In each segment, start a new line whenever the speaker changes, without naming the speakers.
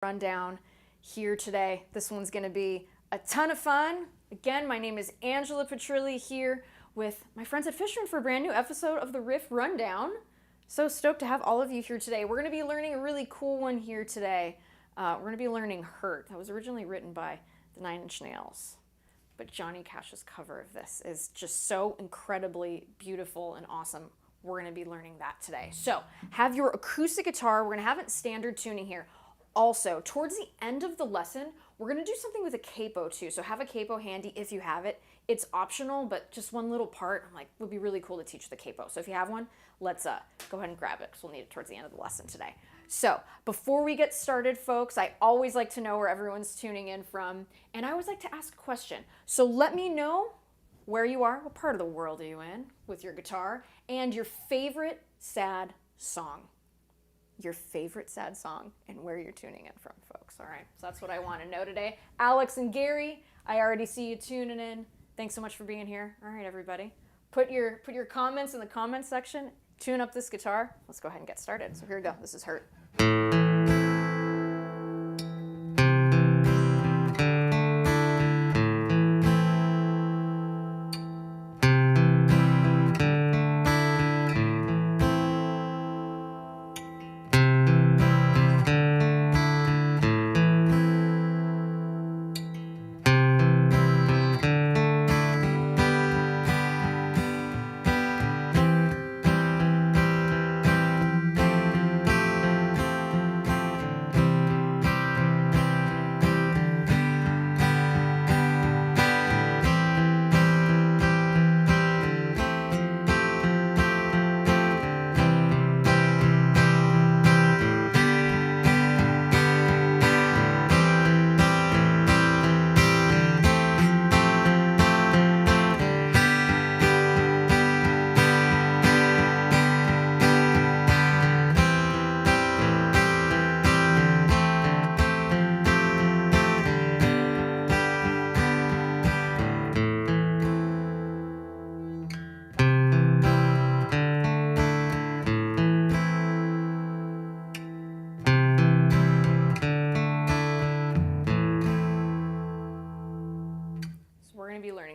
rundown here today. This one's going to be a ton of fun. Again, my name is Angela Petrilli here with my friends at Fisherman for a brand new episode of the Riff Rundown. So stoked to have all of you here today. We're going to be learning a really cool one here today. We're going to be learning Hurt. That was originally written by the Nine Inch Nails. But Johnny Cash's cover of this is just so incredibly beautiful and awesome. We're going to be learning that today. So have your acoustic guitar. We're going to have it in standard tuning here. Also, towards the end of the lesson, we're going to do something with a capo too. So have a capo handy if you have it. It's optional, but just one little part, I'm like, would be really cool to teach the capo. So if you have one, let's go ahead and grab it because we'll need it towards the end of the lesson today. So before we get started, folks, I always like to know where everyone's tuning in from, and I always like to ask a question. So let me know where you are, what part of the world are you in with your guitar, and your favorite sad song. Your favorite sad song and where you're tuning in from, folks. All right, so that's what I want to know today. Alex and Gary, I already see you tuning in. Thanks so much for being here. All right, everybody. Put your comments in the comments section. Tune up this guitar. Let's go ahead and get started. So here we go. This is Hurt.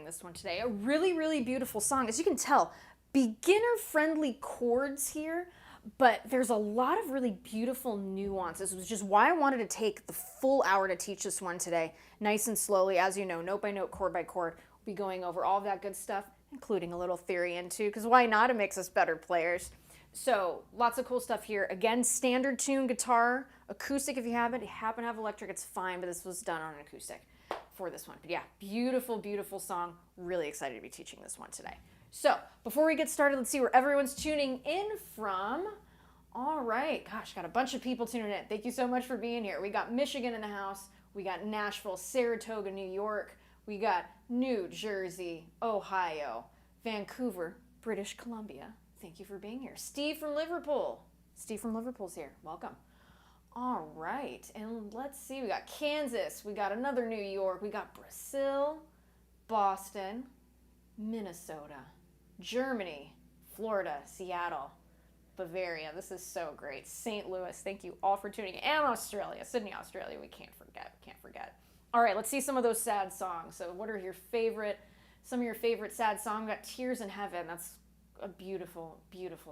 This one today. A really beautiful song. As you can tell, beginner-friendly chords here, but there's a lot of really beautiful nuances, which is just why I wanted to take the full hour to teach this one today, nice and slowly, as you know, note by note, chord by chord. We'll be going over all of that good stuff, including a little theory in too, because why not? It makes us better players. So lots of cool stuff here. Again, standard tune guitar, acoustic if you have it. If you happen to have electric, it's fine, but this was done on an acoustic for this one. But yeah, beautiful song. Really excited to be teaching this one today. So before we get started, let's see where everyone's tuning in from. All right, gosh, got a bunch of people tuning in. Thank you so much for being here. We got Michigan in the house. We got Nashville, Saratoga, New York. We got New Jersey, Ohio, Vancouver, British Columbia. Thank you for being here. Steve from Liverpool. Steve from Liverpool's here. Welcome. All right, and let's see, we got Kansas, we got another New York, we got Brazil, Boston, Minnesota, Germany, Florida, Seattle, Bavaria. This is so great. St. Louis, thank you all for tuning in. And Australia, Sydney, Australia, we can't forget. All right, let's see some of those sad songs. So what are some of your favorite sad songs? We got Tears in Heaven. That's a beautiful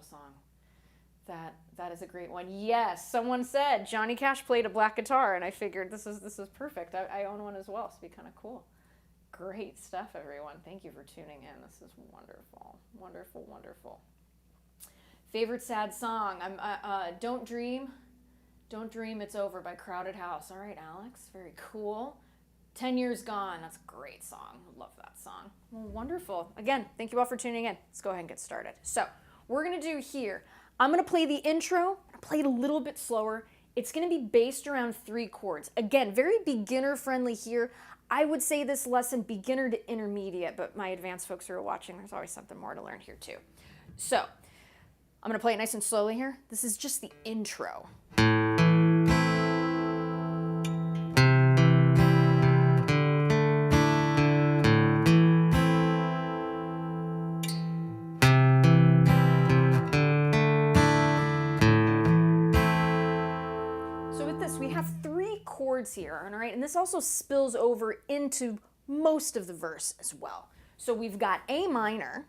song. That is a great one. Yes, someone said Johnny Cash played a black guitar, and I figured this is perfect. I own one as well, so it'd be kind of cool. Great stuff, everyone. Thank you for tuning in. This is wonderful. Favorite sad song? Don't Dream, It's Over by Crowded House. All right, Alex, very cool. 10 Years Gone, that's a great song. Love that song. Well, wonderful. Again, thank you all for tuning in. Let's go ahead and get started. So we're gonna do here, I'm going to play the intro, play it a little bit slower. It's going to be based around 3 chords. Again, very beginner friendly here. I would say this lesson beginner to intermediate, but my advanced folks who are watching, there's always something more to learn here too. So I'm going to play it nice and slowly here. This is just the intro. chords here, all right? And this also spills over into most of the verse as well. So we've got A minor,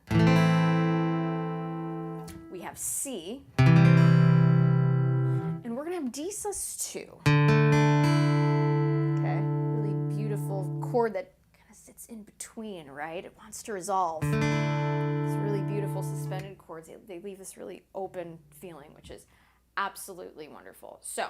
we have C, and we're gonna have D sus2. Okay, really beautiful chord that kind of sits in between, right? It wants to resolve. It's really beautiful suspended chords. They leave this really open feeling, which is absolutely wonderful. So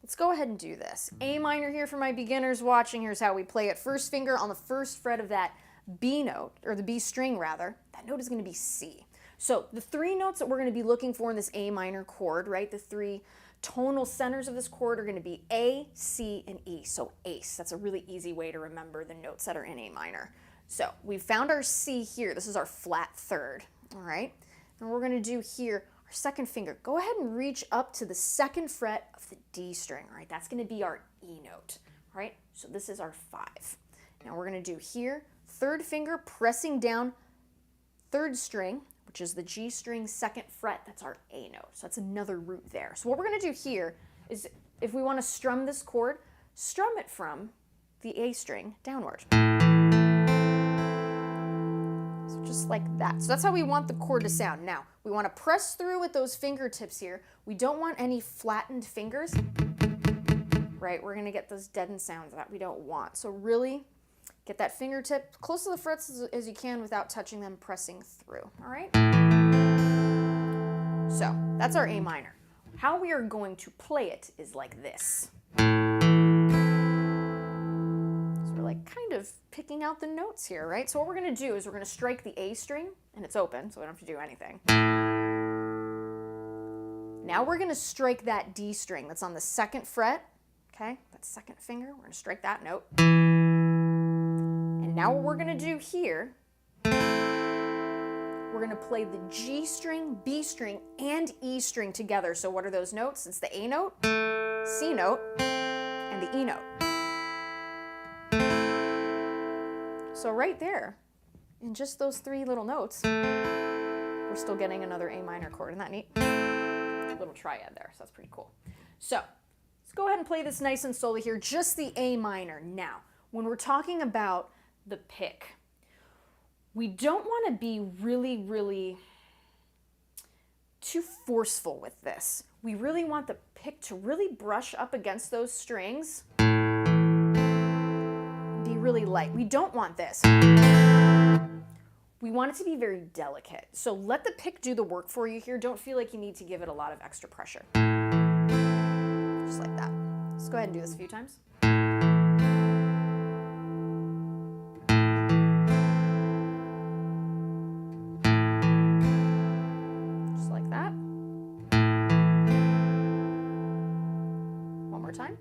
let's go ahead and do this. A minor here for my beginners watching. Here's how we play it. First finger on the first fret of that B note, or the B string rather. That note is going to be C. So the three notes that we're going to be looking for in this A minor chord, right? The three tonal centers of this chord are going to be A, C, and E. So ace. That's a really easy way to remember the notes that are in A minor. So we've found our C here. This is our flat third, all right? And we're going to do here our second finger. Go ahead and reach up to the second fret of the D string, all right? That's going to be our E note, all right? So this is our 5. Now we're going to do here, third finger pressing down third string, which is the G string second fret. That's our A note. So that's another root there. So what we're going to do here is, if we want to strum this chord, strum it from the A string downward. So just like that. So that's how we want the chord to sound. Now, we want to press through with those fingertips here. We don't want any flattened fingers, right? We're going to get those deadened sounds that we don't want. So really get that fingertip close to the frets as you can without touching them, pressing through, all right? So that's our A minor. How we are going to play it is like this. So we're like kind of picking out the notes here, right? So what we're going to do is we're going to strike the A string, and it's open, so we don't have to do anything. Now we're going to strike that D string that's on the second fret, okay? That second finger, we're going to strike that note. And now what we're going to do here, we're going to play the G string, B string, and E string together. So what are those notes? It's the A note, C note, and the E note. So right there, in just those three little notes, we're still getting another A minor chord. Isn't that neat? A little triad there, so that's pretty cool. So let's go ahead and play this nice and slowly here, just the A minor. Now, when we're talking about the pick, we don't want to be really too forceful with this. We really want the pick to really brush up against those strings, be really light. We don't want this. We want it to be very delicate. So let the pick do the work for you here. Don't feel like you need to give it a lot of extra pressure. Just like that. Let's go ahead and do this a few times. Just like that. One more time.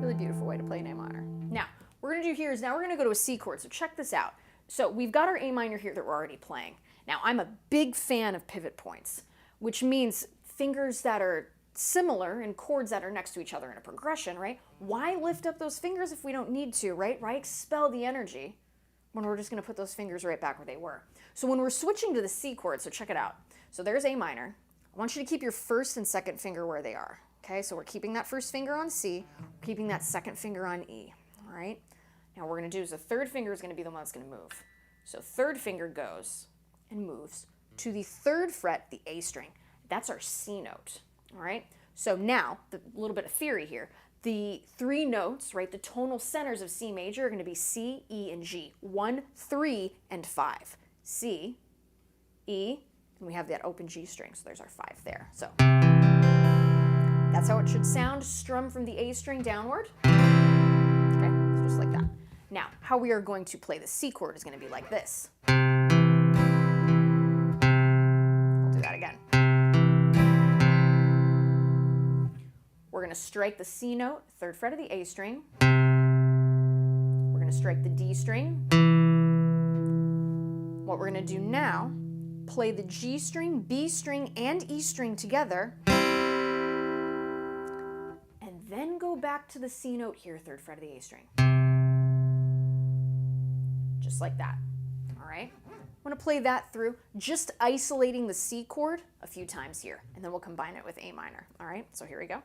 Really beautiful way to play an A minor. Now, what we're going to do here is now we're going to go to a C chord. So check this out. So we've got our A minor here that we're already playing. Now, I'm a big fan of pivot points, which means fingers that are similar and chords that are next to each other in a progression, right? Why lift up those fingers if we don't need to, right? Why expel the energy when we're just going to put those fingers right back where they were? So when we're switching to the C chord, so check it out. So there's A minor. I want you to keep your first and second finger where they are. Okay, so we're keeping that first finger on C, keeping that second finger on E, all right? Now what we're going to do is the third finger is going to be the one that's going to move. So third finger goes and moves to the third fret, the A string. That's our C note, all right? So now, a little bit of theory here. The three notes, right, the tonal centers of C major are going to be C, E, and G. 1, 3, and 5. C, E, and we have that open G string, so there's our 5 there. So that's how it should sound, strum from the A string downward. Okay, so just like that. Now, how we are going to play the C chord is going to be like this. I'll do that again. We're going to strike the C note, third fret of the A string. We're going to strike the D string. What we're going to do now, play the G string, B string, and E string together. And then go back to the C note here, third fret of the A string. Just like that, all right? I'm going to play that through, just isolating the C chord a few times here, and then we'll combine it with A minor, all right? So here we go.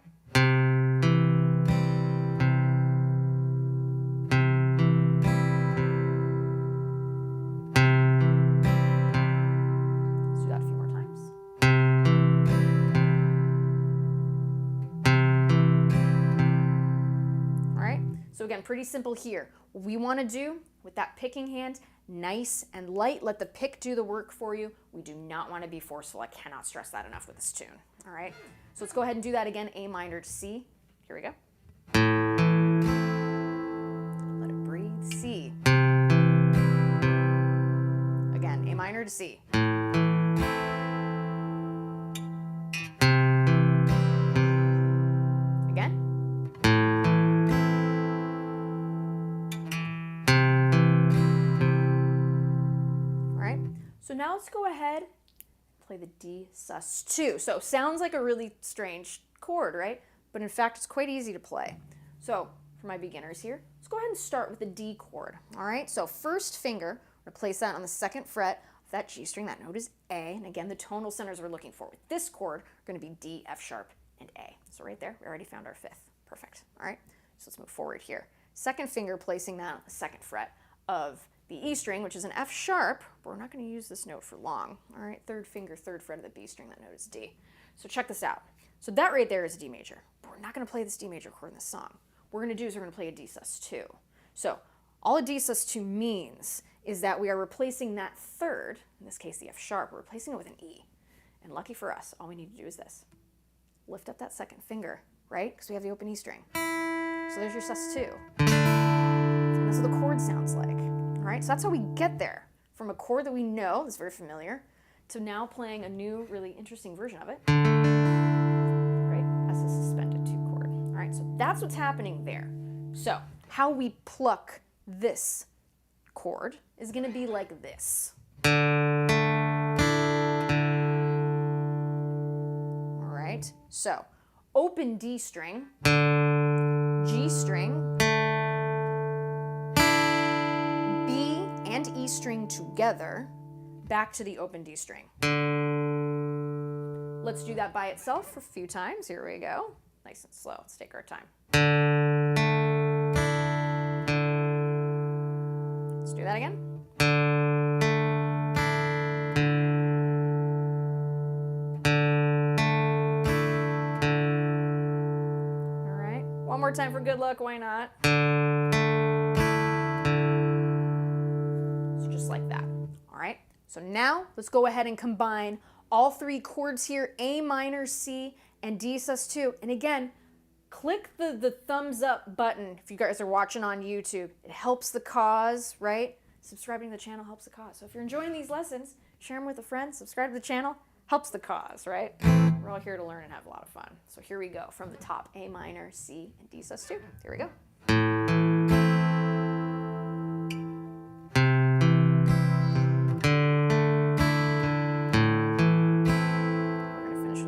again, pretty simple here. What we want to do with that picking hand, nice and light, let the pick do the work for you. We do not want to be forceful. I cannot stress that enough with this tune. All right, so let's go ahead and do that again. A minor to C. Here we go. Let it breathe. C. Again, A minor to C. Again. All right, so now let's go ahead and play the D sus2. So sounds like a really strange chord, right? But in fact, it's quite easy to play. So for my beginners here, let's go ahead and start with the D chord. All right, so first finger, we're gonna place that on the 2nd fret of that G string. That note is A, and again, the tonal centers we're looking for with this chord are gonna be D, F sharp, and A. So right there, we already found our 5th. Perfect, all right? So let's move forward here. 2nd finger, placing that on the 2nd fret of the E string, which is an F sharp, but we're not gonna use this note for long. All right, 3rd finger, 3rd fret of the B string, that note is D. So check this out. So that right there is a D major, but we're not gonna play this D major chord in this song. What we're gonna do is we're gonna play a D sus2. So all a D sus2 means is that we are replacing that 3rd, in this case the F sharp, we're replacing it with an E. And lucky for us, all we need to do is this. Lift up that 2nd finger, right? Because we have the open E string. So there's your sus2. And that's what the chord sounds like. All right, so that's how we get there. From a chord that we know, that's very familiar, to now playing a new, really interesting version of it. Right, as a suspended 2 chord. All right, so that's what's happening there. So how we pluck this chord is gonna be like this. All right, so open D string, G string, B and E string together, back to the open D string. Let's do that by itself for a few times. Here we go. Nice and slow. Let's take our time. Let's do that again. All right. One more time for good luck. Why not? So just like that. All right. So now let's go ahead and combine all 3 chords here, A minor, C, and D sus2. And again, click the thumbs up button if you guys are watching on YouTube. It helps the cause, right? Subscribing to the channel helps the cause. So if you're enjoying these lessons, share them with a friend, subscribe to the channel, helps the cause, right? We're all here to learn and have a lot of fun. So here we go from the top, A minor, C, and D sus2. Here we go.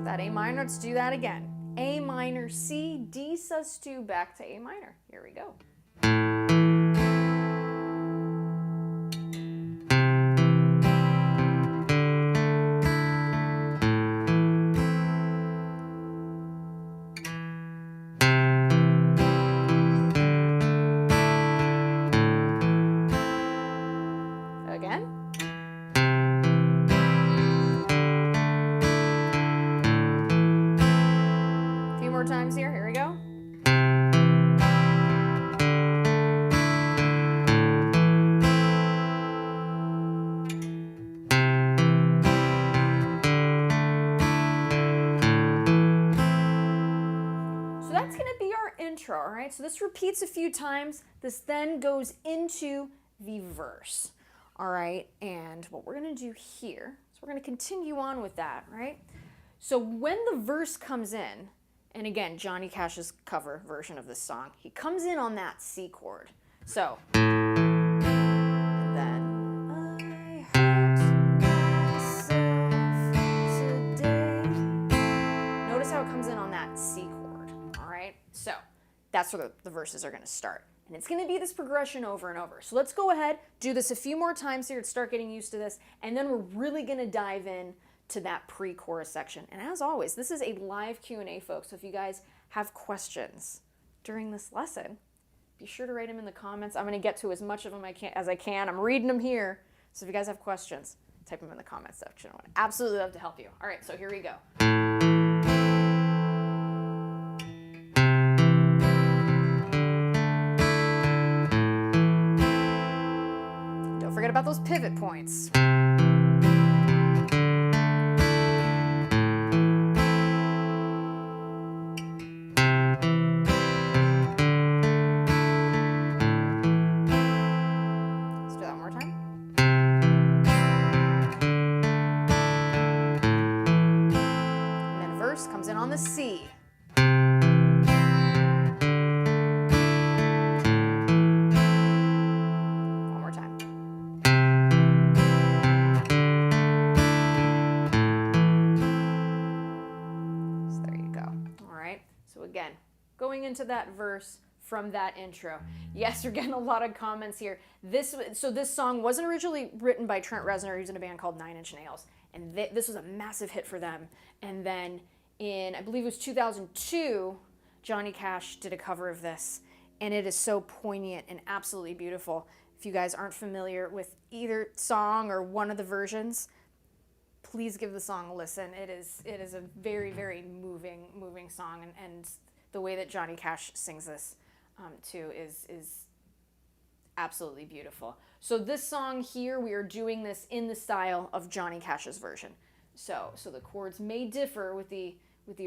That A minor, let's do that again. A minor, C, D sus2, back to A minor. Here we go. Again. Times here. Here we go. So that's going to be our intro, all right? So this repeats a few times. This then goes into the verse, all right? And what we're going to do here is we're going to continue on with that, right? So when the verse comes in, and again, Johnny Cash's cover version of this song, he comes in on that C chord. So, and then, I hurt myself today. Notice how it comes in on that C chord, all right? So, that's where the verses are gonna start. And it's gonna be this progression over and over. So let's go ahead, do this a few more times here to start getting used to this, and then we're really gonna dive in to that pre-chorus section. And as always, this is a live Q&A, folks. So if you guys have questions during this lesson, be sure to write them in the comments. I'm gonna get to as much of them as I can. I'm reading them here. So if you guys have questions, type them in the comments section. I would absolutely love to help you. All right, so here we go. about those pivot points. Comes in on the C. One more time. So there you go. All right. So again, going into that verse from that intro. Yes, you're getting a lot of comments here. This song wasn't originally written by Trent Reznor, who's in a band called 9 Inch Nails, and this was a massive hit for them. And then in, I believe it was 2002, Johnny Cash did a cover of this, and it is so poignant and absolutely beautiful. If you guys aren't familiar with either song or one of the versions, please give the song a listen. It is a very, very moving song, and the way that Johnny Cash sings this too is absolutely beautiful. So this song here, we are doing this in the style of Johnny Cash's version. So the chords may differ with the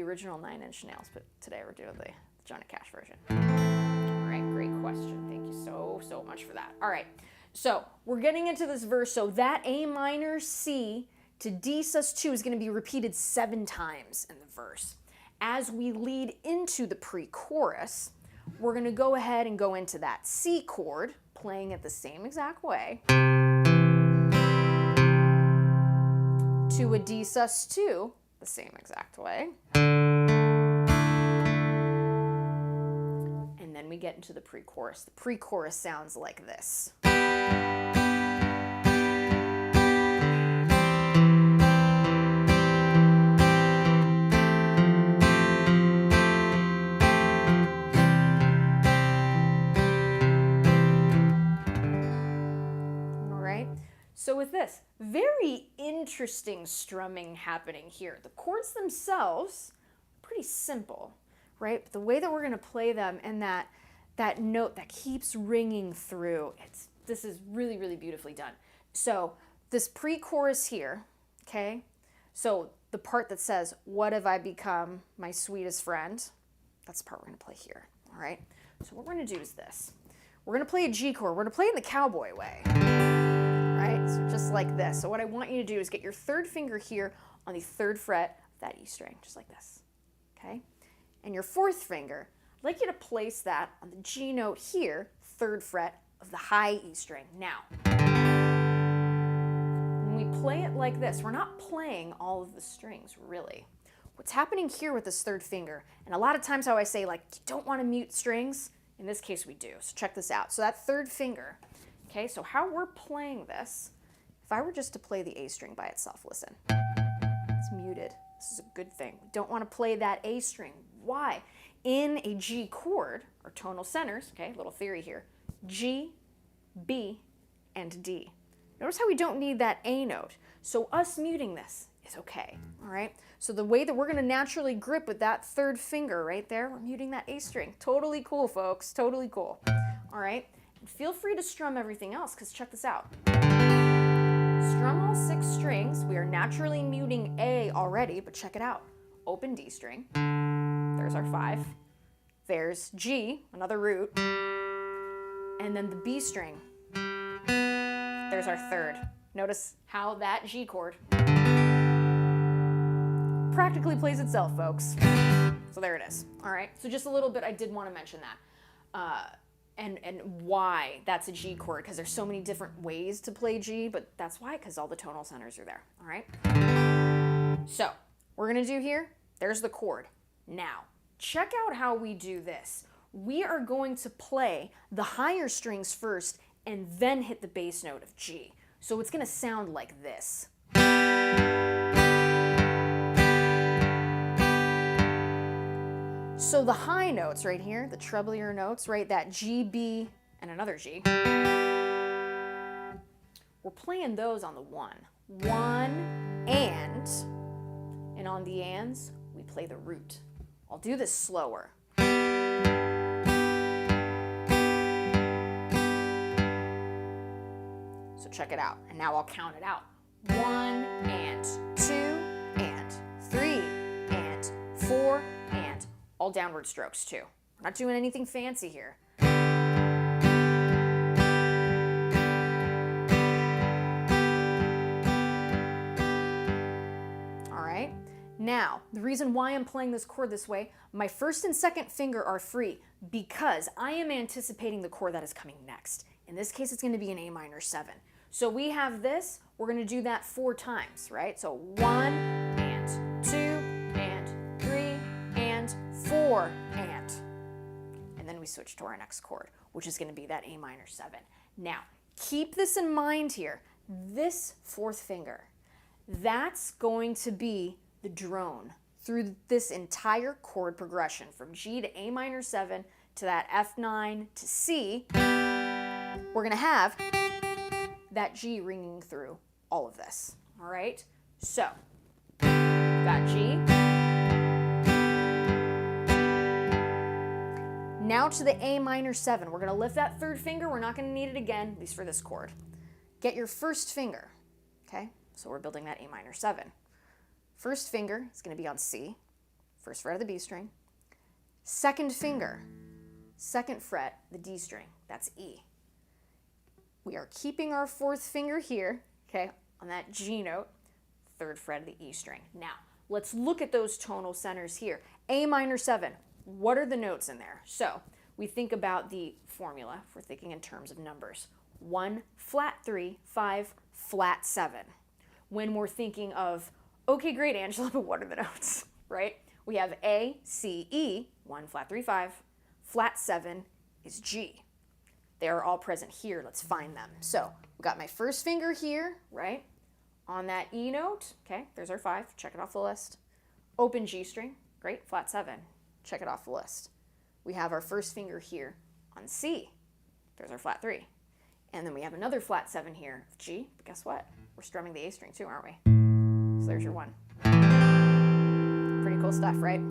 original 9 Inch Nails, but today we're doing the Johnny Cash version. All right, great question. Thank you so much for that. All right, so we're getting into this verse. So that A minor C to D sus2 is going to be repeated 7 times in the verse. As we lead into the pre-chorus, we're going to go ahead and go into that C chord, playing it the same exact way, to a D sus2, the same exact way. And then we get into the pre-chorus. The pre-chorus sounds like this. So with this, very interesting strumming happening here. The chords themselves, pretty simple, right? But the way that we're gonna play them and that note that keeps ringing through, this is really, really beautifully done. So this pre-chorus here, okay? So the part that says, "What have I become, my sweetest friend?" That's the part we're gonna play here, all right? So what we're gonna do is this. We're gonna play a G chord. We're gonna play it in the cowboy way. Right? So just like this. So what I want you to do is get your 3rd finger here on the 3rd fret of that E string, just like this, okay? And your 4th finger, I'd like you to place that on the G note here, 3rd fret of the high E string. Now, when we play it like this, we're not playing all of the strings, really. What's happening here with this 3rd finger, and a lot of times how I say, like, you don't want to mute strings, in this case we do, so check this out. So that 3rd finger, okay, so how we're playing this, if I were just to play the A string by itself, listen, it's muted. This is a good thing. We don't want to play that A string. Why? In a G chord, or tonal centers, okay, little theory here, G, B, and D. Notice how we don't need that A note. So us muting this is okay, all right? So the way that we're gonna naturally grip with that 3rd finger right there, we're muting that A string. Totally cool, folks, totally cool, all right? Feel free to strum everything else, because check this out. Strum all 6 strings. We are naturally muting A already, but check it out. Open D string. There's our 5. There's G, another root. And then the B string. There's our 3rd. Notice how that G chord practically plays itself, folks. So there it is. All right, so just a little bit, I did want to mention that. And why that's a G chord, because there's so many different ways to play G, but that's why, because all the tonal centers are there, all right? So, we're gonna do here, there's the chord. Now, check out how we do this. We are going to play the higher strings first and then hit the bass note of G. So it's gonna sound like this. So the high notes right here, the treblier notes, right, that G, B, and another G, we're playing those on the 1. 1, and on the ands, we play the root. I'll do this slower. So check it out. And now I'll count it out. 1 and 2 and 3 and 4 and all downward strokes too. We're not doing anything fancy here. Now, the reason why I'm playing this chord this way, my first and second finger are free because I am anticipating the chord that is coming next. In this case, it's going to be an A minor 7. So we have this, we're going to do that 4 times, right? So 1 and 2 and 3 and 4 and then we switch to our next chord, which is going to be that A minor 7. Now, keep this in mind here. This 4th finger, that's going to be the drone through this entire chord progression from G to A minor 7 to that F9 to C. We're going to have that G ringing through all of this. All right? So, got G. Now to the A minor 7. We're going to lift that 3rd finger. We're not going to need it again, at least for this chord. Get your 1st finger. Okay? So we're building that A minor 7. 1st finger is going to be on C, 1st fret of the B string. 2nd finger, 2nd fret, the D string, that's E. We are keeping our 4th finger here, okay, on that G note, 3rd fret of the E string. Now, let's look at those tonal centers here. A minor 7, what are the notes in there? So, we think about the formula, if we're thinking in terms of numbers. 1, flat 3, 5, flat 7. When we're thinking of okay, great, Angela, but what are the notes, right? We have A, C, E, 1, flat 3, 5. Flat 7 is G. They are all present here. Let's find them. So we got my 1st finger here, right? On that E note, okay, there's our 5. Check it off the list. Open G string, great, flat 7. Check it off the list. We have our 1st finger here on C. There's our flat 3. And then we have another flat 7 here, G, but guess what? We're strumming the A string too, aren't we? So there's your 1. Pretty cool stuff, right?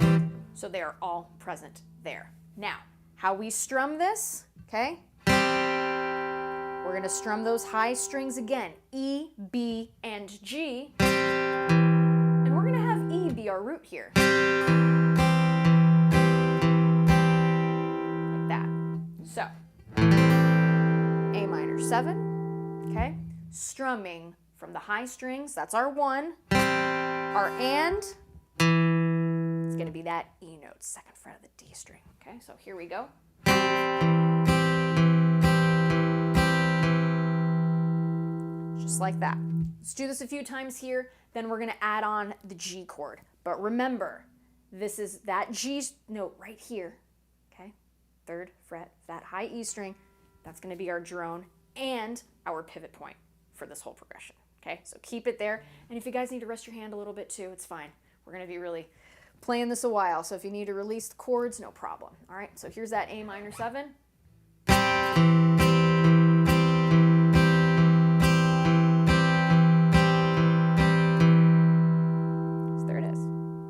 So they are all present there. Now, how we strum this, okay? We're going to strum those high strings again, E, B, and G. And we're going to have E be our root here. Like that. So, A minor 7, okay? Strumming from the high strings, that's our 1. Our and is going to be that E note, 2nd fret of the D string. Okay, so here we go. Just like that. Let's do this a few times here, then we're going to add on the G chord. But remember, this is that G note right here, okay? 3rd fret, that high E string, that's going to be our drone and our pivot point for this whole progression. Okay, so keep it there. And if you guys need to rest your hand a little bit too, it's fine. We're going to be really playing this a while. So if you need to release the chords, no problem. All right, so here's that A minor 7. So there it is.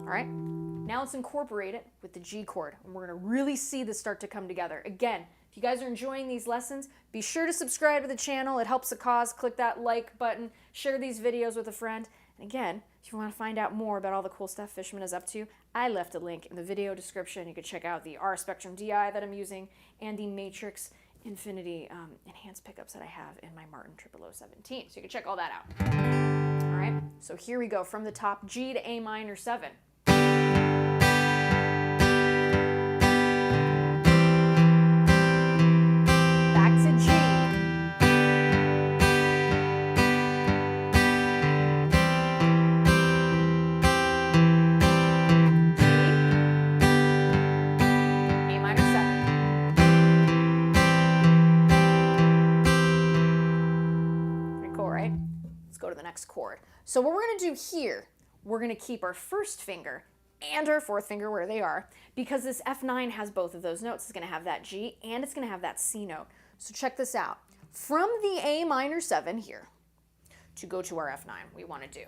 All right, now let's incorporate it with the G chord. And we're going to really see this start to come together. Again, if you guys are enjoying these lessons, be sure to subscribe to the channel. It helps the cause. Click that like button. Share these videos with a friend. And again, if you want to find out more about all the cool stuff Fishman is up to, I left a link in the video description. You can check out the R Spectrum DI that I'm using and the Matrix Infinity enhanced pickups that I have in my Martin 00017. So you can check all that out. All right, so here we go from the top, G to A minor 7. Chord. So what we're going to do here, we're going to keep our 1st finger and our 4th finger where they are, because this F9 has both of those notes. It's going to have that G and it's going to have that C note. So check this out. From the A minor 7 here to go to our F9, we want to do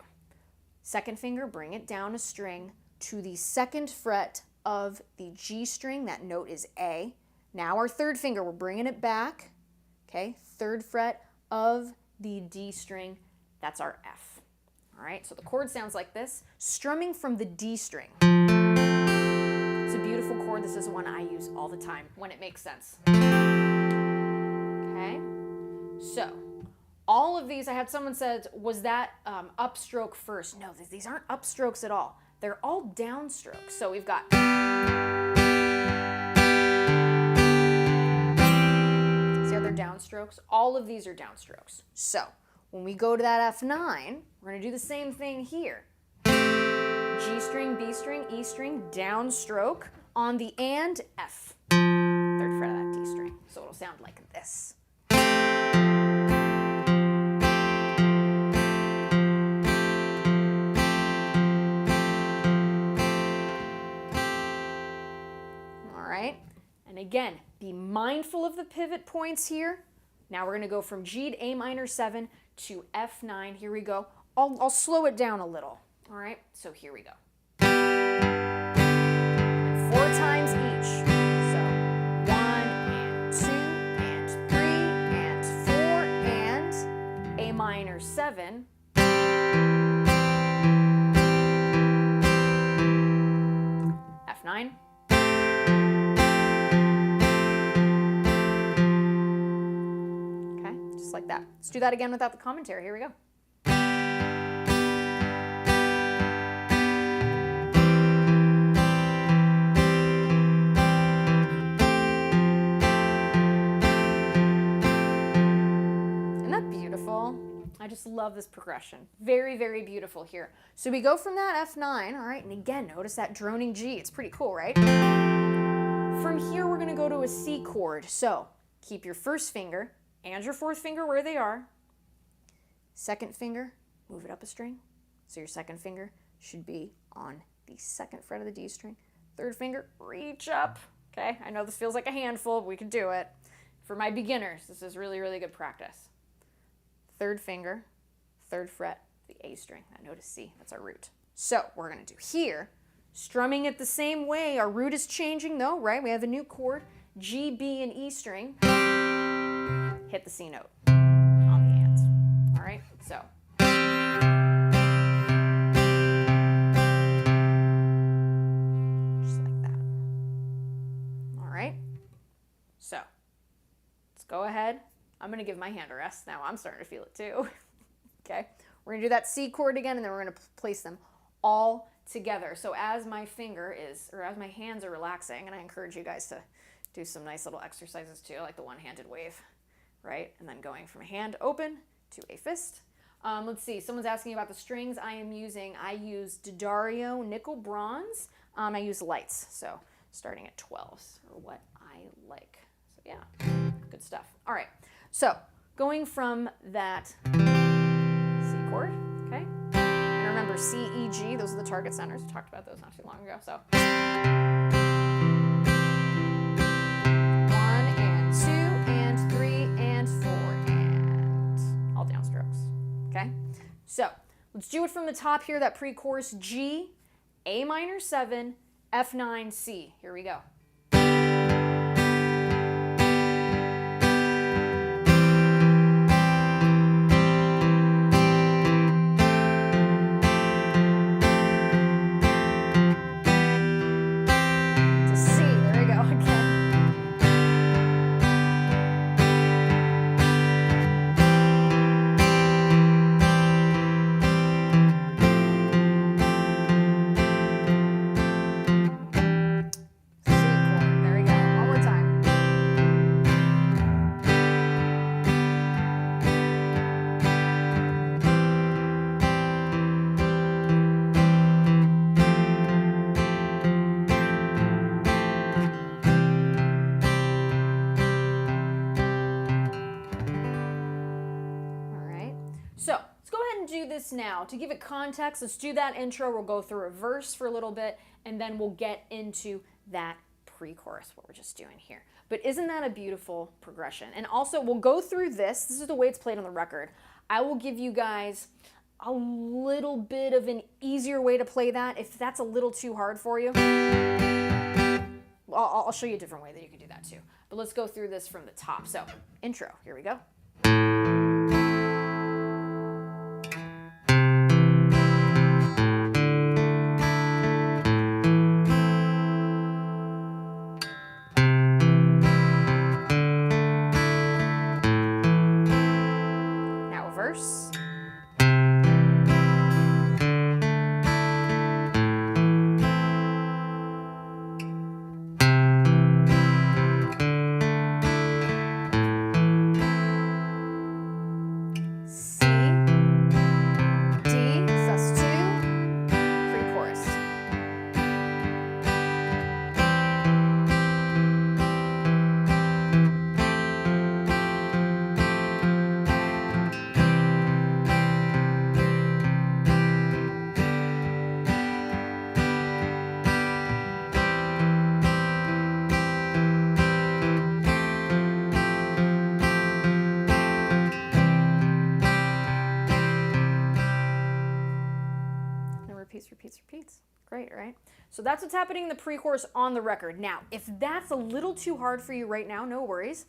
2nd finger, bring it down a string to the 2nd fret of the G string. That note is A. Now our 3rd finger, we're bringing it back, okay, 3rd fret of the D string, that's our F. All right, so the chord sounds like this, strumming from the D string. It's a beautiful chord. This is one I use all the time when it makes sense. Okay, so all of these, I had someone said, was that upstroke first? No, these aren't upstrokes at all. They're all downstrokes. So we've got, see how they're downstrokes? All of these are downstrokes. So when we go to that F9, we're going to do the same thing here. G string, B string, E string, downstroke on the and F. Third fret of that D string. So it'll sound like this. And again, be mindful of the pivot points here. Now we're going to go from G to A minor 7 to F9. Here we go. I'll slow it down a little. All right, so here we go. And 4 times each. So 1 and 2 and 3 and 4 and A minor 7. F9. Like that. Let's do that again without the commentary. Here we go. Isn't that beautiful? I just love this progression. Very, very beautiful here. So we go from that F9, all right, and again, notice that droning G. It's pretty cool, right? From here, we're going to go to a C chord. So keep your first finger and your fourth finger where they are. Second finger, move it up a string. So your second finger should be on the second fret of the D string. Third finger, reach up. Okay, I know this feels like a handful, but we can do it. For my beginners, this is really, really good practice. Third finger, third fret, the A string. That note is C, that's our root. So we're gonna do here, strumming it the same way. Our root is changing though, right? We have a new chord, G, B, and E string. Hit the C note on the ands. All right, so. Just like that. All right, so let's go ahead. I'm gonna give my hand a rest. Now I'm starting to feel it too. Okay, we're gonna do that C chord again, and then we're gonna place them all together. So as my as my hands are relaxing, and I encourage you guys to do some nice little exercises too, like the one-handed wave. Right? And then going from a hand open to a fist. Let's see, someone's asking about the strings I am using. I use D'Addario nickel bronze. I use lights, so starting at 12s or what I like. So yeah, good stuff. All right, so going from that C chord, okay? And remember C, E, G, those are the target centers. We talked about those not too long ago, so. 1 and 2 and 3 and 4 and all downstrokes, okay? So let's do it from the top here, that pre-chorus, G, A minor 7, F9, C. Here we go. This now to give it context. Let's do that intro. We'll go through a verse for a little bit, and then we'll get into that pre-chorus, what we're just doing here. But isn't that a beautiful progression? And also, we'll go through this. This is the way it's played on the record. I will give you guys a little bit of an easier way to play that. If that's a little too hard for you, I'll show you a different way that you can do that too. But let's go through this from the top. So, intro. Here we go. Great, right? So that's what's happening in the pre-chorus on the record. Now, if that's a little too hard for you right now, no worries.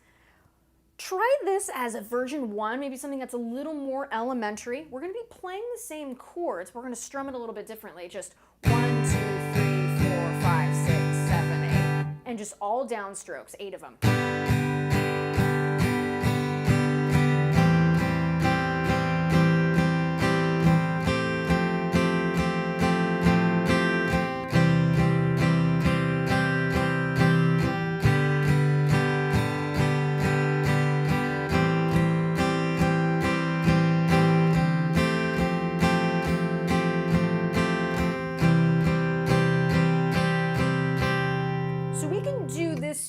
Try this as a version 1, maybe something that's a little more elementary. We're going to be playing the same chords. We're going to strum it a little bit differently. Just 1, 2, 3, 4, 5, 6, 7, 8. And just all downstrokes, 8 of them.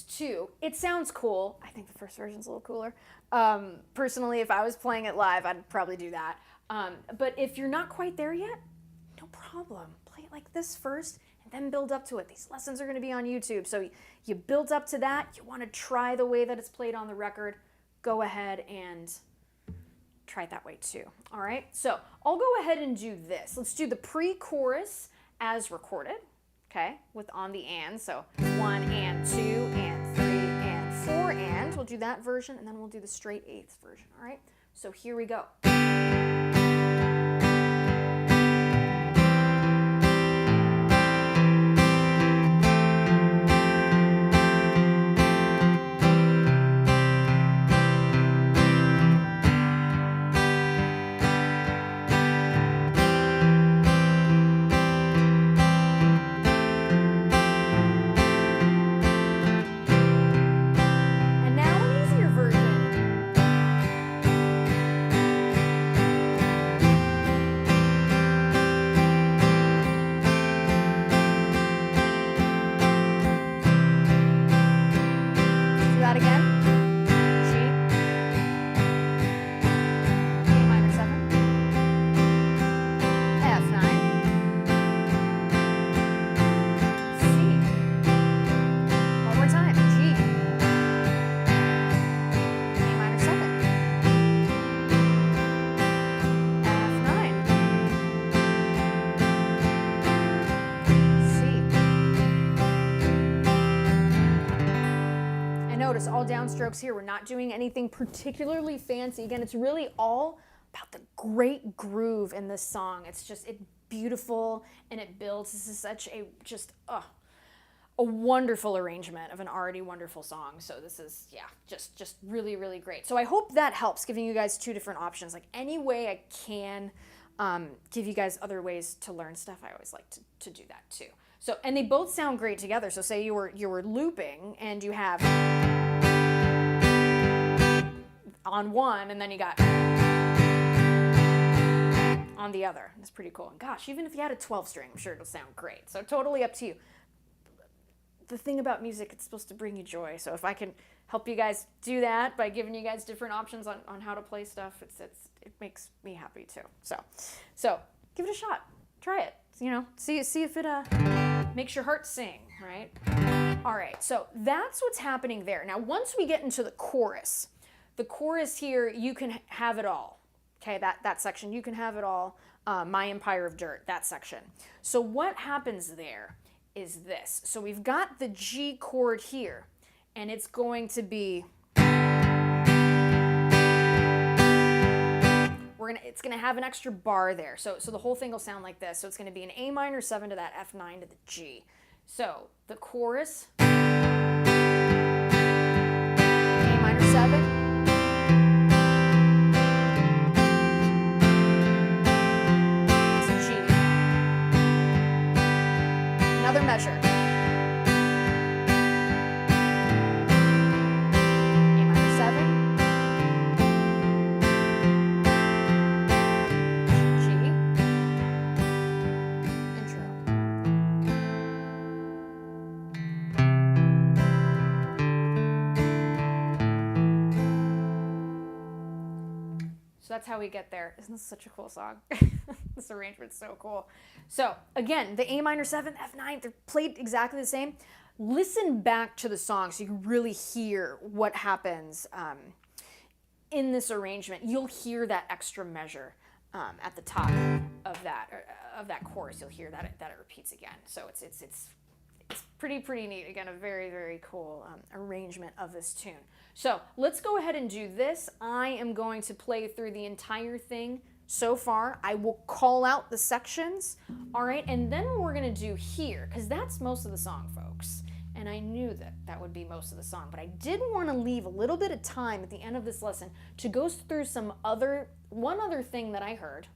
Too. It sounds cool. I think the first version's a little cooler. Personally, if I was playing it live, I'd probably do that. But if you're not quite there yet, no problem. Play it like this first and then build up to it. These lessons are going to be on YouTube. So you build up to that. You want to try the way that it's played on the record. Go ahead and try it that way too. All right. So I'll go ahead and do this. Let's do the pre-chorus as recorded. Okay, with on the and, so 1 and 2 and 3 and 4 and, we'll do that version, and then we'll do the straight eighths version, all right? So here we go. All downstrokes here. We're not doing anything particularly fancy. Again, it's really all about the great groove in this song. It's beautiful and it builds. This is such a a wonderful arrangement of an already wonderful song. So this is, yeah, just really, really great. So I hope that helps, giving you guys 2 different options. Like any way I can give you guys other ways to learn stuff, I always like to do that too. So, and they both sound great together. So say you were looping and you have on one and then you got on the other. That's pretty cool. And gosh, even if you had a 12 string, I'm sure it'll sound great. So totally up to you. The thing about music, it's supposed to bring you joy. So if I can help you guys do that by giving you guys different options on how to play stuff, it makes me happy too. So give it a shot. Try it. You know, see if it makes your heart sing, right? All right, so that's what's happening there. Now, once we get into the chorus here, you can have it all. Okay, that section, you can have it all. My Empire of Dirt, that section. So what happens there is this. So we've got the G chord here, and it's going to be, it's gonna have an extra bar there. So the whole thing will sound like this. So it's gonna be an A minor 7 to that F9 to the G. So the chorus, A minor 7, to G. Another measure. A minor 7. So that's how we get there. Isn't this such a cool song? This arrangement's so cool. So again, the A minor 7, F9, they're played exactly the same. Listen back to the song so you can really hear what happens in this arrangement. You'll hear that extra measure. at the top of that chorus. You'll hear that it repeats again. So it's pretty neat. Again, a very, very cool arrangement of this tune. So let's go ahead and do this. I am going to play through the entire thing so far. I will call out the sections, all right? And then what we're gonna do here, because that's most of the song, folks. And I knew that would be most of the song, but I did want to leave a little bit of time at the end of this lesson to go through one other thing that I heard,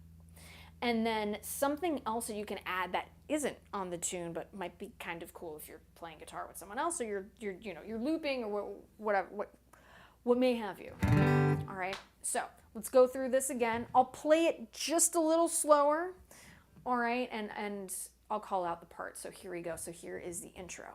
and then something else that you can add that isn't on the tune but might be kind of cool if you're playing guitar with someone else, or you're looping, or whatever, what may have you. All right, so let's go through this again. I'll play it just a little slower, all right, and I'll call out the part. So here we go. So here is the intro.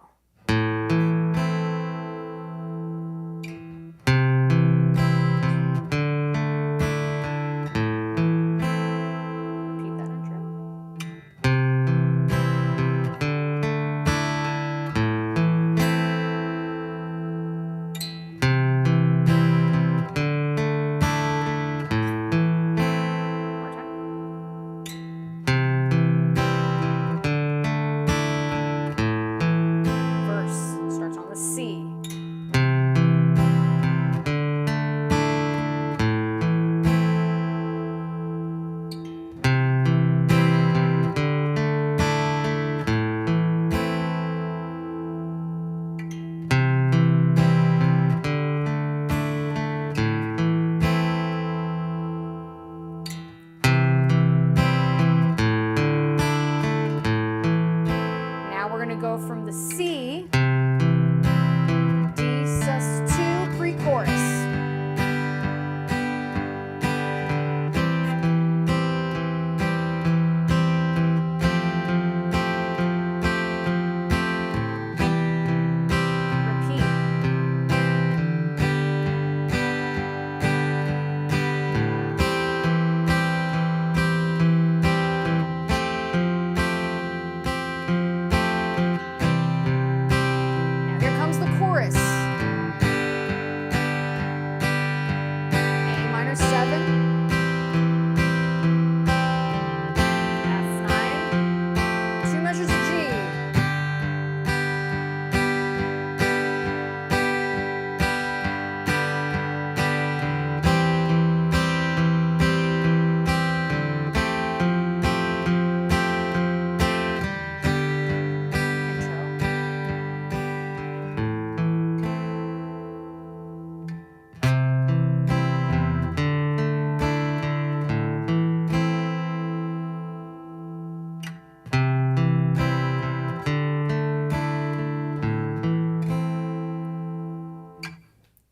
Go from the C, D sus2 pre-chorus.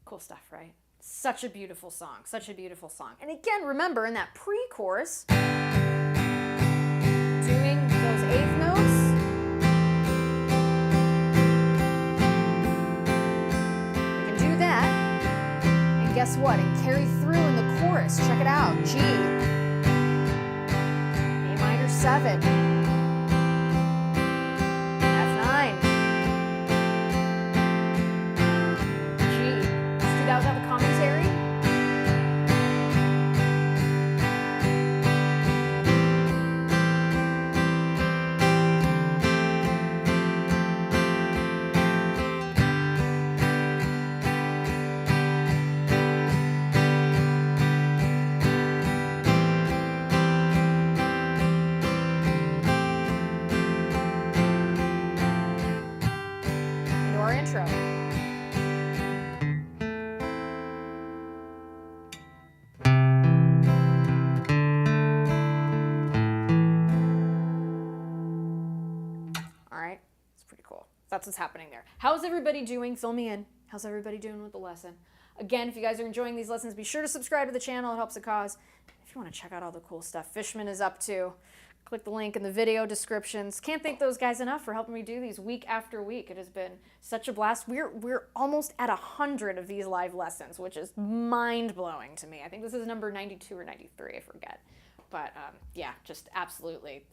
Cool stuff, right? Such a beautiful song, such a beautiful song. And again, remember in that pre-chorus, doing those eighth notes, we can do that, and guess what? And carry through in the chorus. Check it out. G, A minor 7, F9, that without the commentary. Into our intro. That's what's happening there. How's everybody doing? Fill me in. How's everybody doing with the lesson? Again, if you guys are enjoying these lessons, be sure to subscribe to the channel. It helps the cause. If you want to check out all the cool stuff Fishman is up to, click the link in the video descriptions. Can't thank those guys enough for helping me do these week after week. It has been such a blast. We're almost at 100 of these live lessons, which is mind-blowing to me. I think this is number 92 or 93, I forget. But yeah, just absolutely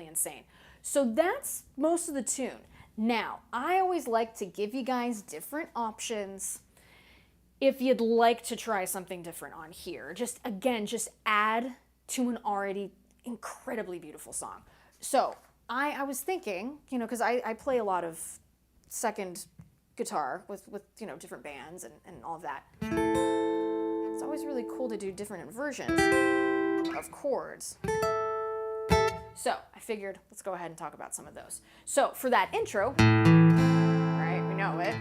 insane. So that's most of the tune. Now, I always like to give you guys different options if you'd like to try something different on here. Just, again, just add to an already incredibly beautiful song. So I was thinking, you know, because I play a lot of second guitar with you know, different bands and all of that. It's always really cool to do different inversions of chords. So I figured, let's go ahead and talk about some of those. So for that intro, right, we know it.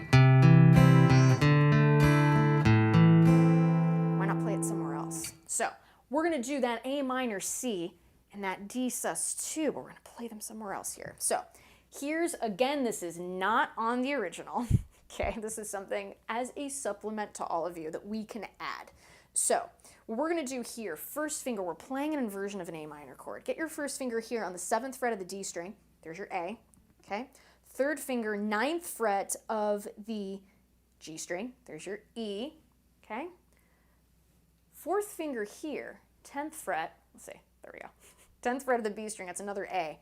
Why not play it somewhere else? So we're gonna do that A minor C and that D sus2, but we're gonna play them somewhere else here. So here's, again, this is not on the original, okay? This is something as a supplement to all of you that we can add. So what we're gonna do here, first finger, we're playing an inversion of an A minor chord. Get your first finger here on the 7th fret of the D string. There's your A, okay? Third finger, 9th fret of the G string. There's your E, okay? Fourth finger here, 10th fret, let's see, there we go. 10th fret of the B string, that's another A.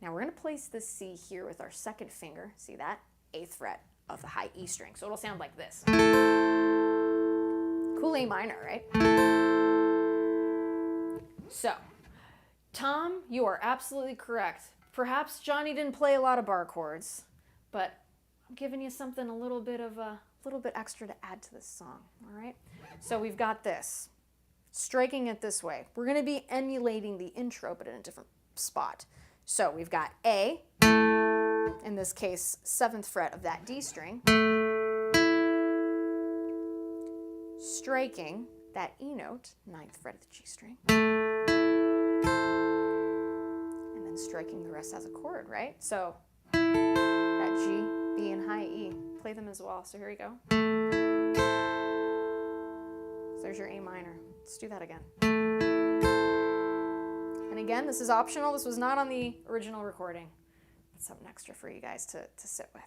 Now we're gonna place the C here with our second finger, see that? 8th fret of the high E string. So it'll sound like this. Cool A minor, right? So, Tom, you are absolutely correct. Perhaps Johnny didn't play a lot of bar chords, but I'm giving you something a little bit extra to add to this song, all right? So we've got this. Striking it this way. We're going to be emulating the intro, but in a different spot. So we've got A, in this case, 7th fret of that D string, striking that E note, 9th fret of the G string, and then striking the rest as a chord, right? So that G, B, and high E, play them as well. So here we go. So there's your A minor. Let's do that again. And again, this is optional. This was not on the original recording. It's something extra for you guys to sit with.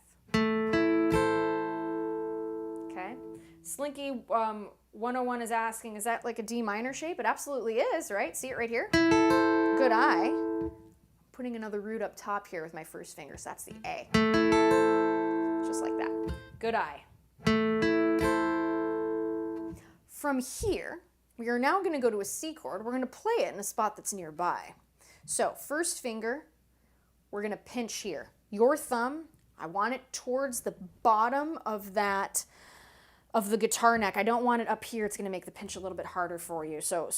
Okay. Slinky 101 is asking, is that like a D minor shape? It absolutely is, right? See it right here? Good eye. Putting another root up top here with my first finger, so that's the A. Just like that. Good eye. From here, we are now going to go to a C chord. We're going to play it in a spot that's nearby. So first finger, we're going to pinch here. Your thumb, I want it towards the bottom of that, of the guitar neck. I don't want it up here. It's going to make the pinch a little bit harder for you. So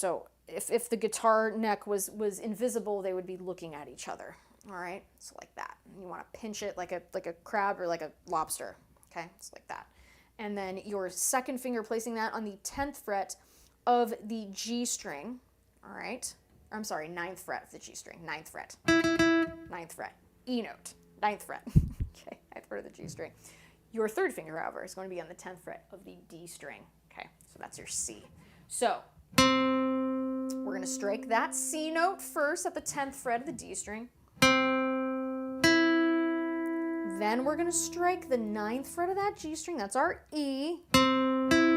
if the guitar neck was invisible, they would be looking at each other. All right, so like that. And you want to pinch it like a crab or like a lobster. Okay, it's like that. And then your second finger, placing that on the 10th fret of the G string, all right? I'm sorry, 9th fret of the G string, 9th fret. 9th fret, E note, 9th fret. Okay, 9th fret of the G string. Your third finger, however, is going to be on the 10th fret of the D string. Okay, so that's your C. So we're gonna strike that C note first at the 10th fret of the D string. Then we're gonna strike the 9th fret of that G string, that's our E. And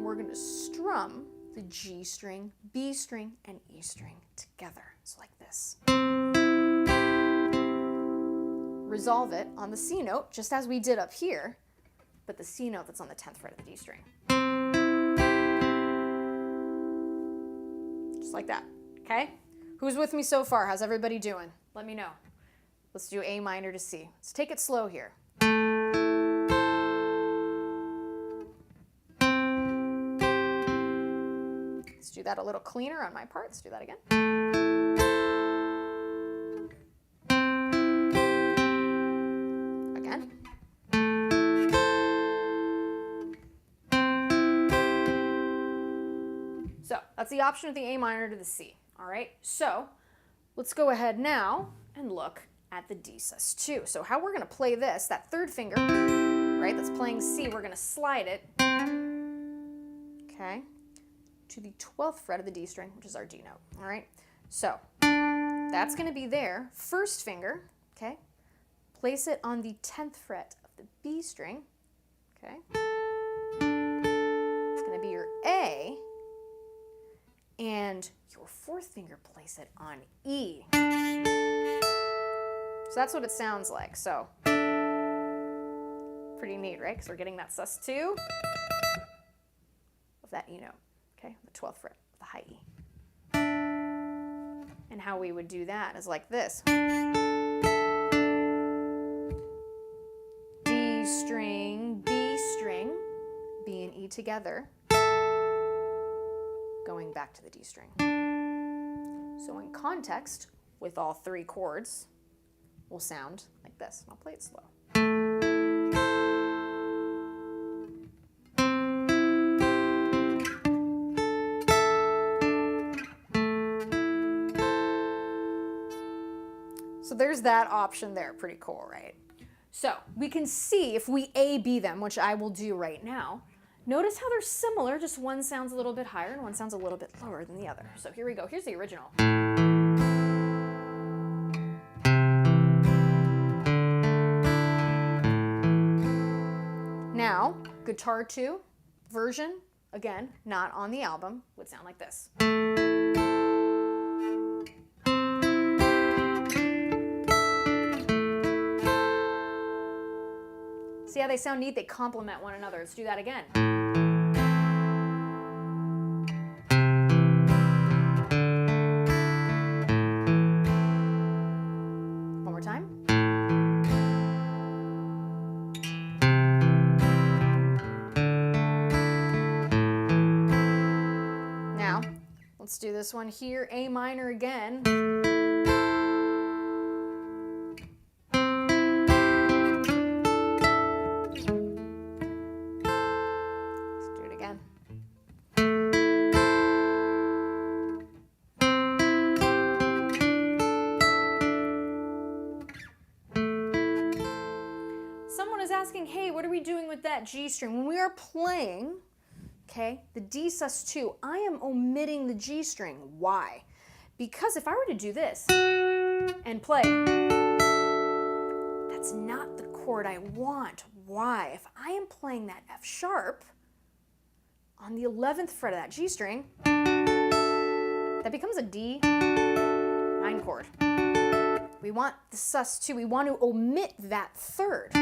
we're gonna strum the G string, B string, and E string together. So like this. Resolve it on the C note, just as we did up here, but the C note that's on the 10th fret of the D string. Just like that, okay? Who's with me so far? How's everybody doing? Let me know. Let's do A minor to C. Let's take it slow here. Let's do that a little cleaner on my part. Let's do that again. Again. So that's the option of the A minor to the C. All right, so let's go ahead now and look at the D sus2. So how we're going to play this, that third finger, right, that's playing C, we're going to slide it, okay, to the 12th fret of the D string, which is our D note, all right? So that's going to be there. First finger, okay, place it on the 10th fret of the B string, okay? It's going to be your A, and your fourth finger, place it on E. So that's what it sounds like. So pretty neat, right? Because we're getting that sus2 of that E note, okay, the 12th fret. the high E. And how we would do that is like this. D string, B string, B and E together, going back to the D string. So in context, with all three chords, will sound like this. I'll play it slow. So there's that option there. Pretty cool, right? So we can see if we A-B them, which I will do right now. Notice how they're similar, just one sounds a little bit higher and one sounds a little bit lower than the other. So here we go. Here's the original. Now, guitar 2 version, again, not on the album, would sound like this. See how they sound neat? They complement one another. Let's do that again. One more time. Now, let's do this one here, A minor again. Asking, hey, what are we doing with that G string? When we are playing, okay, the D sus2, I am omitting the G string. Why? Because if I were to do this and play, that's not the chord I want. Why? If I am playing that F sharp on the 11th fret of that G string, that becomes a D9 chord. We want the sus2, we want to omit that third.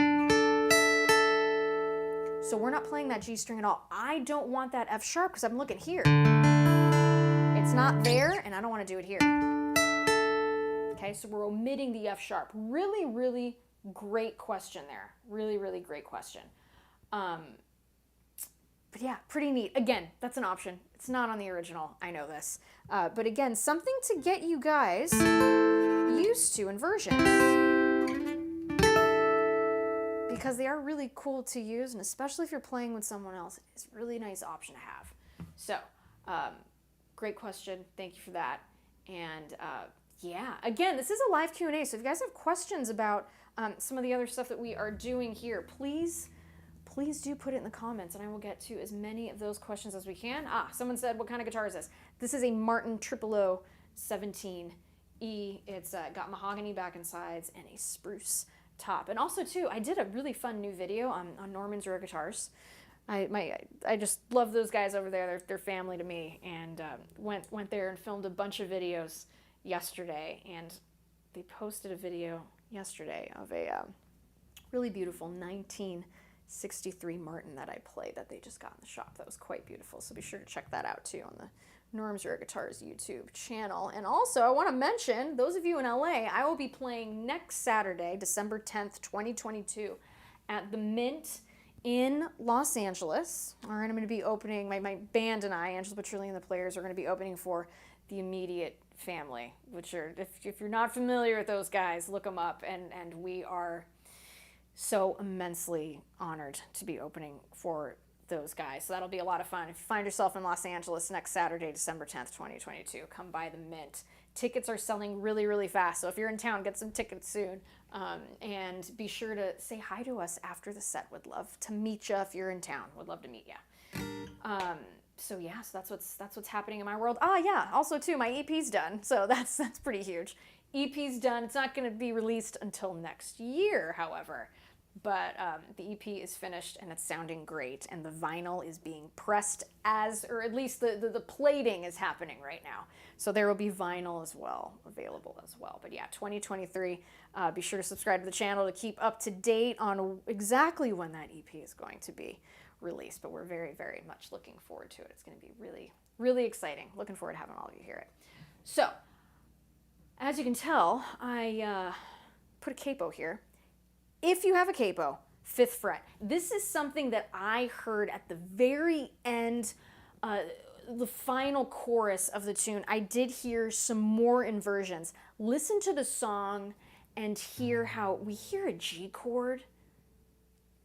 So we're not playing that G string at all. I don't want that F sharp because I'm looking here. It's not there, and I don't want to do it here. Okay, so we're omitting the F sharp. Really, really great question there. Really, really great question. But yeah, pretty neat. Again, that's an option. It's not on the original. I know this. But again, something to get you guys used to inversions. Because they are really cool to use, and especially if you're playing with someone else, it's a really nice option to have. So, great question. Thank you for that. And yeah, again, this is a live Q&A, so if you guys have questions about some of the other stuff that we are doing here, please do put it in the comments, and I will get to as many of those questions as we can. Someone said, what kind of guitar is this? This is a Martin 000 17E. It's got mahogany back and sides and a spruce top. And also too, I did a really fun new video on Norman's Rare Guitars. I just love those guys over there. They're family to me, and went there and filmed a bunch of videos yesterday, and they posted a video yesterday of a really beautiful 1963 Martin that I played that they just got in the shop. That was quite beautiful, so be sure to check that out too on the Norm's Rare Guitars YouTube channel. And also, I want to mention, those of you in LA, I will be playing next Saturday, December 10th, 2022, at the Mint in Los Angeles. All right, I'm going to be opening, my band and I, Angela Petrilli and the Players, are going to be opening for the Immediate Family, which are, if you're not familiar with those guys, look them up, and we are so immensely honored to be opening for those guys. So that'll be a lot of fun. If you find yourself in Los Angeles next Saturday, December 10th, 2022, come by the Mint. Tickets are selling really, really fast. So if you're in town, get some tickets soon. And be sure to say hi to us after the set. Would love to meet you if you're in town. Would love to meet you. So yeah, so that's what's happening in my world. Yeah, also too, my EP's done. So that's pretty huge. EP's done. It's not going to be released until next year, however. But the EP is finished and it's sounding great, and the vinyl is being pressed or at least the plating is happening right now. So there will be vinyl as well, available as well. But yeah, 2023, be sure to subscribe to the channel to keep up to date on exactly when that EP is going to be released. But we're very, very much looking forward to it. It's going to be really, really exciting. Looking forward to having all of you hear it. So, as you can tell, I put a capo here. If you have a capo, 5th fret. This is something that I heard at the very end, the final chorus of the tune. I did hear some more inversions. Listen to the song and hear how we hear a G chord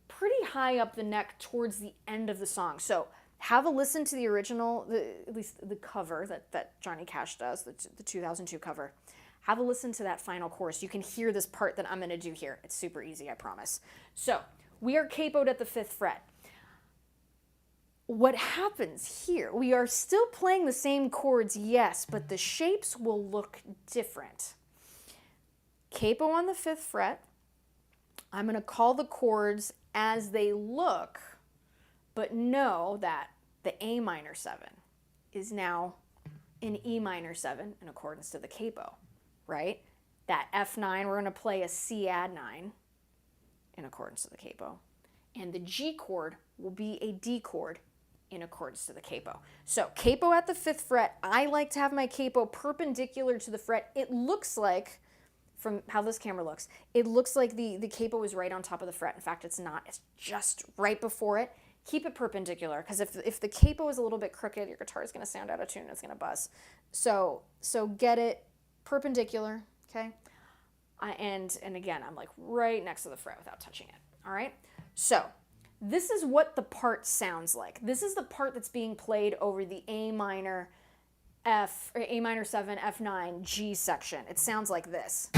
pretty high up the neck towards the end of the song. So have a listen to the original, at least the cover that Johnny Cash does, the 2002 cover. Have a listen to that final chorus. You can hear this part that I'm going to do here. It's super easy, I promise. So we are capoed at the 5th fret. What happens here? We are still playing the same chords, yes, but the shapes will look different. Capo on the 5th fret. I'm going to call the chords as they look, but know that the A minor 7 is now an E minor 7 in accordance to the capo. Right? That F9, we're going to play a C add 9 in accordance to the capo. And the G chord will be a D chord in accordance to the capo. So capo at the 5th fret. I like to have my capo perpendicular to the fret. It looks like, from how this camera looks, it looks like the capo is right on top of the fret. In fact, it's not. It's just right before it. Keep it perpendicular, because if the capo is a little bit crooked, your guitar is going to sound out of tune. It's going to buzz. So get it perpendicular, okay? And again, I'm like right next to the fret without touching it, all right? So this is what the part sounds like. This is the part that's being played over the A minor, F, or A minor 7, F9, G section. It sounds like this.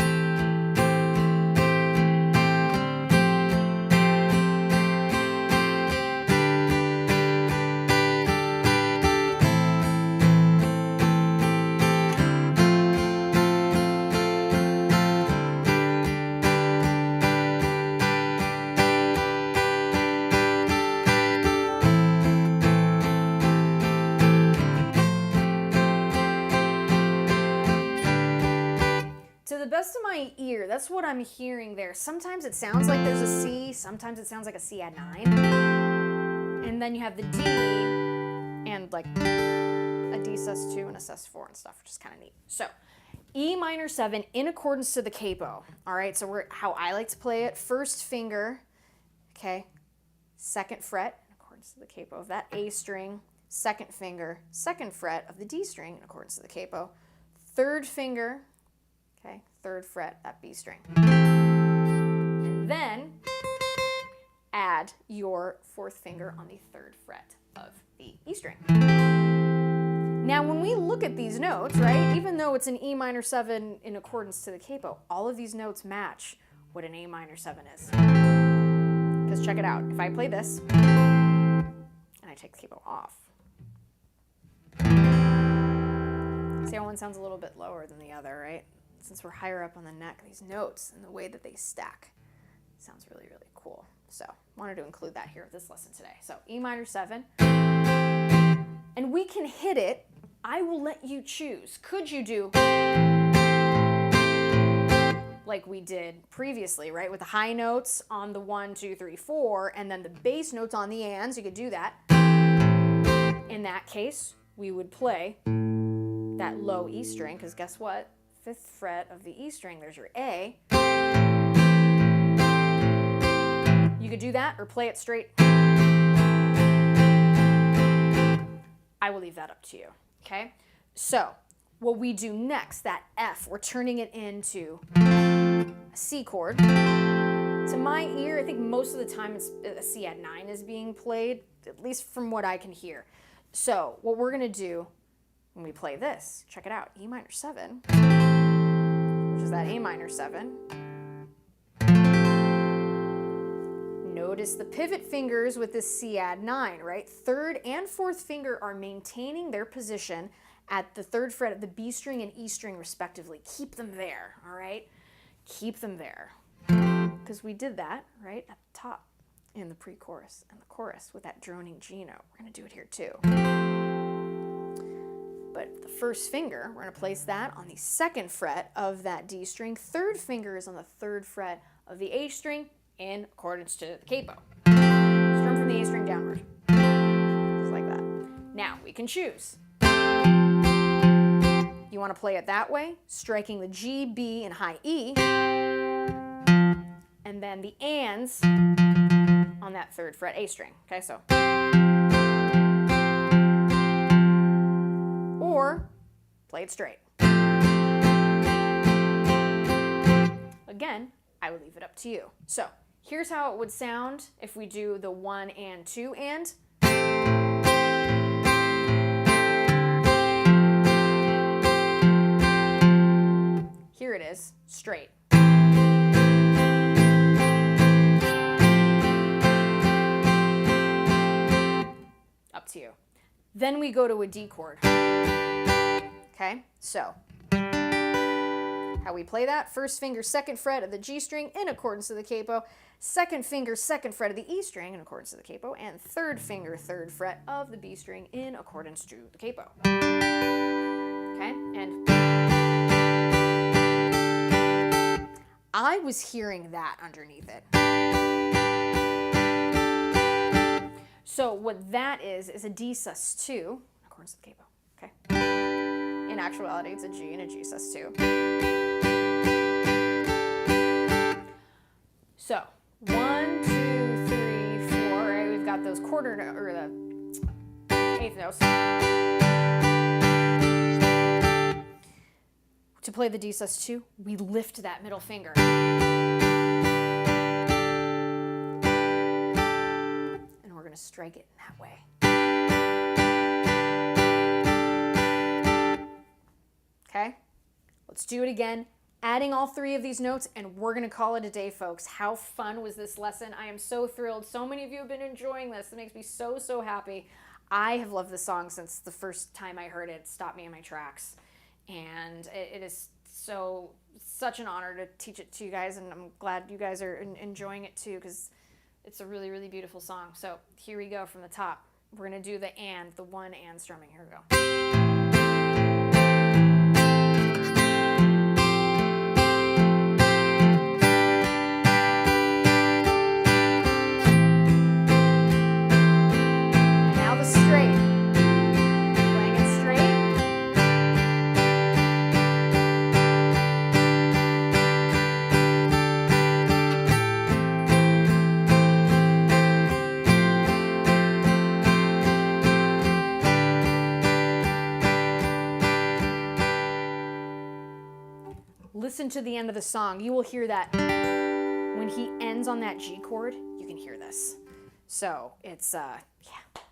Best of my ear, that's what I'm hearing there. Sometimes it sounds like there's a C, sometimes it sounds like a C add 9. And then you have the D and like a D sus2 and a sus4 and stuff, which is kind of neat. So E minor 7 in accordance to the capo. All right, so how I like to play it, 1st finger, okay, 2nd fret in accordance to the capo of that A string, 2nd finger, 2nd fret of the D string in accordance to the capo, 3rd finger, okay, 3rd fret, that B string. And then add your 4th finger on the 3rd fret of the E string. Now, when we look at these notes, right, even though it's an E minor 7 in accordance to the capo, all of these notes match what an A minor 7 is. Because check it out. If I play this, and I take the capo off, see how one sounds a little bit lower than the other, right? Since we're higher up on the neck, these notes and the way that they stack sounds really, really cool. So wanted to include that here with this lesson today. So E minor 7, and we can hit it. I will let you choose. Could you do like we did previously, right? With the high notes on the 1, 2, 3, 4, and then the bass notes on the ands. You could do that. In that case, we would play that low E string, because guess what? 5th fret of the E string, there's your A. You could do that or play it straight. I will leave that up to you, okay? So what we do next, that F, we're turning it into a C chord. To my ear, I think most of the time it's a C add 9 is being played, at least from what I can hear. So what we're gonna do when we play this, check it out, E minor 7, which is that A minor 7. Notice the pivot fingers with this C add 9, right? 3rd and 4th finger are maintaining their position at the 3rd fret of the B string and E string respectively. Keep them there, all right? Keep them there. because we did that, right, at the top in the pre-chorus and the chorus with that droning G note. We're going to do it here too. But the first finger, we're going to place that on the 2nd fret of that D string. 3rd finger is on the 3rd fret of the A string in accordance to the capo. Strum from the A string downward. Just like that. Now, we can choose. You want to play it that way, striking the G, B, and high E, and then the ands on that 3rd fret A string. Okay, so. Or play it straight. Again, I would leave it up to you. So here's how it would sound if we do the 1 and 2 and. Here it is, straight. Up to you. Then we go to a D chord. Okay, so how we play that: 1st finger, 2nd fret of the G string in accordance to the capo, 2nd finger, 2nd fret of the E string in accordance to the capo, and 3rd finger, 3rd fret of the B string in accordance to the capo. Okay, and I was hearing that underneath it. So what that is a D sus2 in accordance to the capo. Okay. In actuality, it's a G and a G sus2. So 1, 2, 3, 4. Right? We've got those quarter or the 8th notes. To play the D sus2, we lift that middle finger. And we're going to strike it that way. Okay? Let's do it again, adding all 3 of these notes, and we're going to call it a day, folks. How fun was this lesson? I am so thrilled. So many of you have been enjoying this. It makes me so, so happy. I have loved this song since the first time I heard it. It stopped me in my tracks. And it is such an honor to teach it to you guys, and I'm glad you guys are enjoying it too, because it's a really, really beautiful song. So here we go from the top. We're going to do the 1 and strumming. Here we go. Listen to the end of the song. You will hear that when he ends on that G chord, you can hear this. So it's,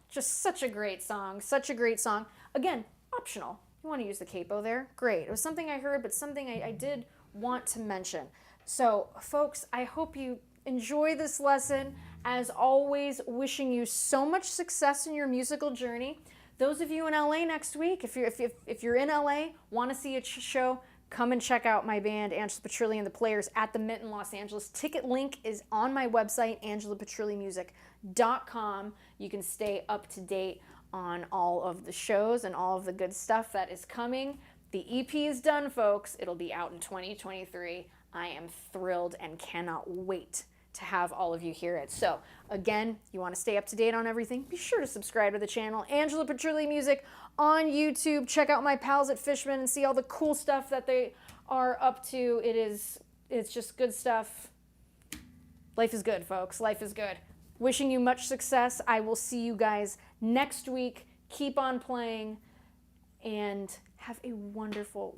just such a great song. Such a great song. Again, optional. You want to use the capo there? Great. It was something I heard, but something I did want to mention. So, folks, I hope you enjoy this lesson. As always, wishing you so much success in your musical journey. Those of you in LA next week, if you're in LA, want to see a show, come and check out my band, Angela Petrilli and the Players, at the Mint in Los Angeles. Ticket link is on my website, angelapetrillimusic.com. You can stay up to date on all of the shows and all of the good stuff that is coming. The EP is done, folks. It'll be out in 2023. I am thrilled and cannot wait to have all of you hear it. So again, you want to stay up to date on everything, be sure to subscribe to the channel, Angela Petrilli Music on YouTube. Check out my pals at Fishman and see all the cool stuff that they are up to. It's just good stuff. Life is good, folks. Life is good. Wishing you much success. I will see you guys next week. Keep on playing and have a wonderful, wonderful